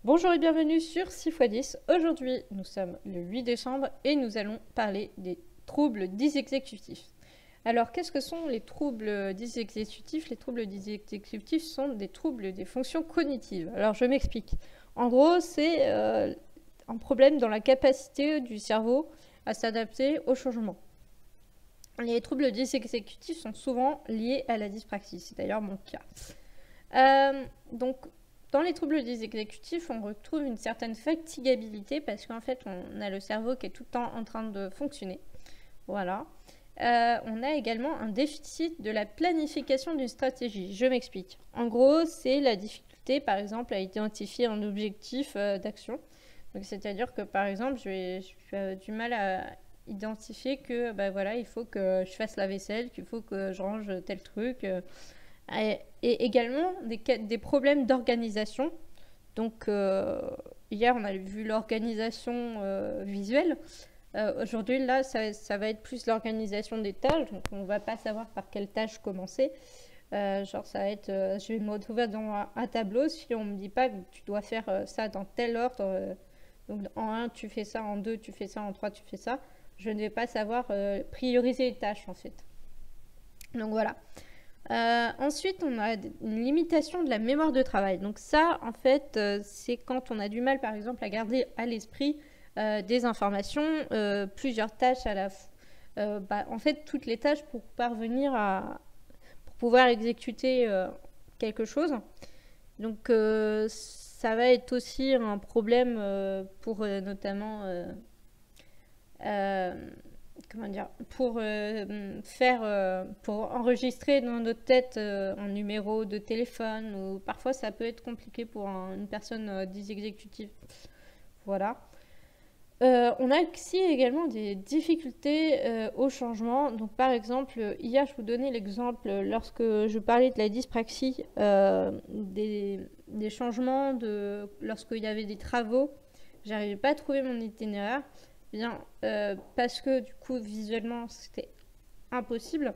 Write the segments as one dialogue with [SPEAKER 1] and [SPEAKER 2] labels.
[SPEAKER 1] Bonjour et bienvenue sur 6x10. Aujourd'hui, nous sommes le 8 décembre et nous allons parler des troubles dysexécutifs. Alors, qu'est-ce que sont les troubles dysexécutifs? Les troubles dysexécutifs sont des troubles des fonctions cognitives. Alors, je m'explique. En gros, c'est un problème dans la capacité du cerveau à s'adapter au changement. Les troubles dysexécutifs sont souvent liés à la dyspraxie, c'est d'ailleurs mon cas. Donc, dans les troubles dysexécutifs, on retrouve une certaine fatigabilité parce qu'en fait, on a le cerveau qui est tout le temps en train de fonctionner. Voilà. On a également un déficit de la planification d'une stratégie. Je m'explique. En gros, c'est la difficulté, par exemple, à identifier un objectif d'action. Donc, c'est-à-dire que, par exemple, je vais du mal à identifier que, voilà, il faut que je fasse la vaisselle, qu'il faut que je range tel truc. Et également des problèmes d'organisation. Donc, hier, on a vu l'organisation visuelle. Aujourd'hui, là, ça va être plus l'organisation des tâches. Donc, on ne va pas savoir par quelle tâche commencer. Genre, ça va être, je vais me retrouver dans un tableau si on ne me dit pas que tu dois faire ça dans tel ordre. Donc, en 1, tu fais ça, en 2, tu fais ça, en 3, tu fais ça. Je ne vais pas savoir prioriser les tâches, en fait. Donc, voilà. Ensuite, on a une limitation de la mémoire de travail. Donc ça, en fait, c'est quand on a du mal, par exemple, à garder à l'esprit des informations, plusieurs tâches à la fois. En fait, toutes les tâches pour pouvoir exécuter quelque chose. Donc ça va être aussi un problème pour notamment comment dire, pour enregistrer dans notre tête un numéro de téléphone, ou parfois ça peut être compliqué pour une personne dysexécutive. Voilà. On a aussi également des difficultés au changement. Donc par exemple, hier je vous donnais l'exemple lorsque je parlais de la dyspraxie, des changements lorsqu'il y avait des travaux, j'arrivais pas à trouver mon itinéraire. Bien, parce que du coup visuellement c'était impossible.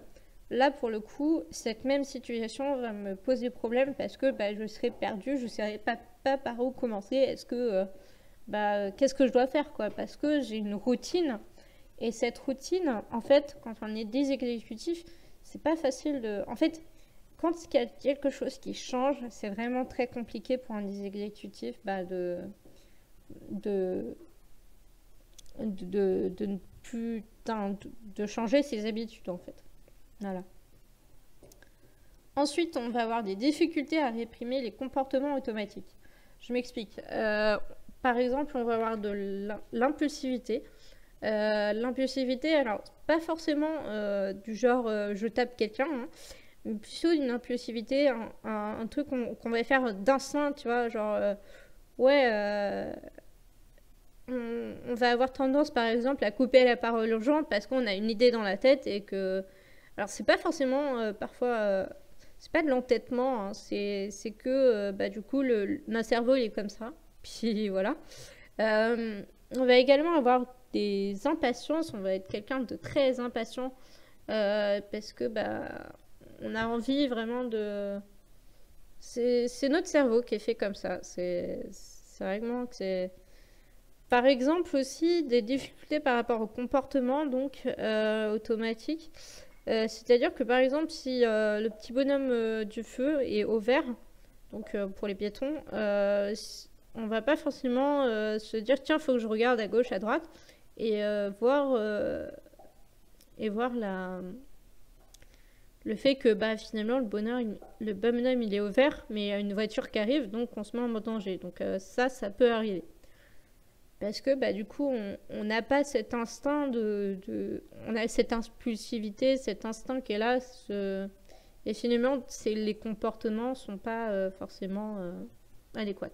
[SPEAKER 1] Là pour le coup, cette même situation va me poser problème parce que je serais perdue, je ne saurais pas par où commencer. Est-ce que qu'est-ce que je dois faire, quoi? Parce que j'ai une routine, et cette routine, en fait, quand on est dysexécutif, c'est pas facile de. En fait, quand il y a quelque chose qui change, c'est vraiment très compliqué pour un dysexécutif de ne plus de changer ses habitudes, en fait. Voilà. Ensuite, on va avoir des difficultés à réprimer les comportements automatiques. Je m'explique. Par exemple, on va avoir de l'impulsivité. L'impulsivité, alors pas forcément du genre je tape quelqu'un, hein, mais plutôt une impulsivité, un truc qu'on va faire d'instinct, tu vois, genre ouais, on va avoir tendance par exemple à couper la parole aux gens parce qu'on a une idée dans la tête et que. Alors c'est pas forcément parfois. C'est pas de l'entêtement, hein, c'est que du coup notre cerveau il est comme ça. Puis voilà. On va également avoir des impatiences, on va être quelqu'un de très impatient parce que on a envie vraiment de. C'est notre cerveau qui est fait comme ça. C'est vraiment que c'est. Par exemple aussi des difficultés par rapport au comportement donc automatique. C'est-à-dire que par exemple si le petit bonhomme du feu est au vert, donc pour les piétons, on va pas forcément se dire tiens faut que je regarde à gauche, à droite et voir le fait que finalement le bonhomme il est au vert mais il y a une voiture qui arrive donc on se met en danger. Donc ça peut arriver. Parce que du coup, on n'a pas cet instinct on a cette impulsivité, cet instinct qui est là. Et finalement, les comportements ne sont pas forcément adéquats.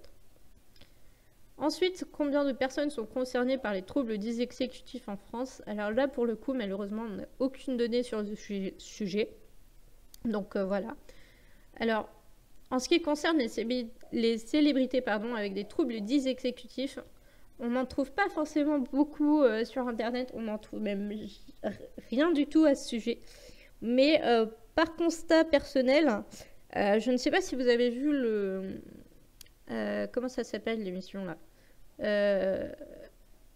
[SPEAKER 1] Ensuite, combien de personnes sont concernées par les troubles dysexécutifs en France? Alors là, pour le coup, malheureusement, on n'a aucune donnée sur le sujet. Donc voilà. Alors, en ce qui concerne les célébrités avec des troubles dysexécutifs, on n'en trouve pas forcément beaucoup sur Internet, on n'en trouve même rien du tout à ce sujet. Mais par constat personnel, je ne sais pas si vous avez vu comment ça s'appelle l'émission là?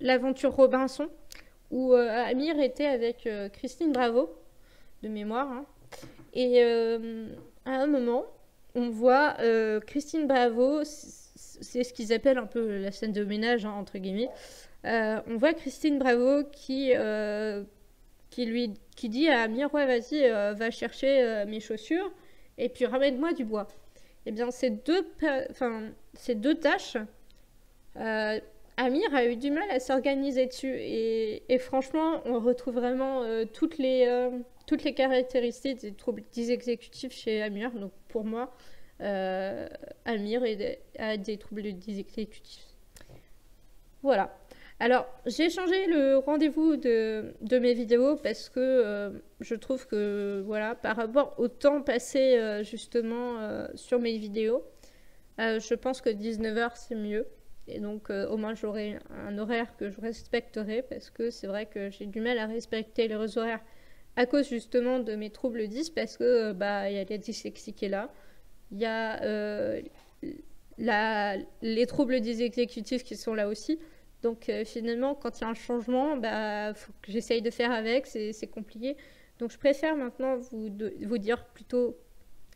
[SPEAKER 1] L'aventure Robinson, où Amir était avec Christine Bravo, de mémoire. Hein. Et à un moment, on voit Christine Bravo, c'est ce qu'ils appellent un peu la scène de ménage, hein, entre guillemets. On voit Christine Bravo qui dit à Amir, ouais, vas-y, va chercher mes chaussures et puis ramène-moi du bois. Eh bien, ces deux tâches, Amir a eu du mal à s'organiser dessus. Et franchement, on retrouve vraiment toutes les caractéristiques des troubles dysexécutifs chez Amir. Donc pour moi, Amir a des troubles dysexécutifs. Voilà. Alors, j'ai changé le rendez-vous de mes vidéos parce que je trouve que, voilà, par rapport au temps passé justement sur mes vidéos, je pense que 19h c'est mieux. Et donc, au moins, j'aurai un horaire que je respecterai parce que c'est vrai que j'ai du mal à respecter les horaires à cause justement de mes troubles 10 parce que, bah, il y a la dyslexie qui est là. Il y a les troubles dysexécutifs qui sont là aussi. Donc finalement, quand il y a un changement, bah, faut que j'essaye de faire avec, c'est compliqué. Donc je préfère maintenant vous dire plutôt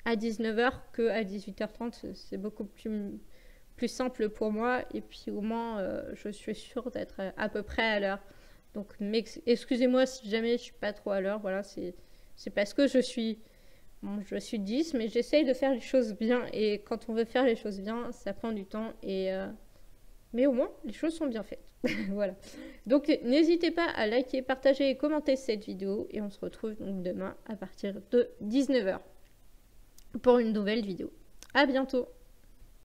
[SPEAKER 1] à 19h qu'à 18h30. C'est beaucoup plus simple pour moi. Et puis au moins, je suis sûre d'être à peu près à l'heure. Donc excusez-moi si jamais je suis pas trop à l'heure. Voilà, c'est parce que je suis 10, mais j'essaye de faire les choses bien. Et quand on veut faire les choses bien, ça prend du temps. Mais au moins, les choses sont bien faites. Voilà. Donc, n'hésitez pas à liker, partager et commenter cette vidéo. Et on se retrouve donc demain à partir de 19h pour une nouvelle vidéo. À bientôt!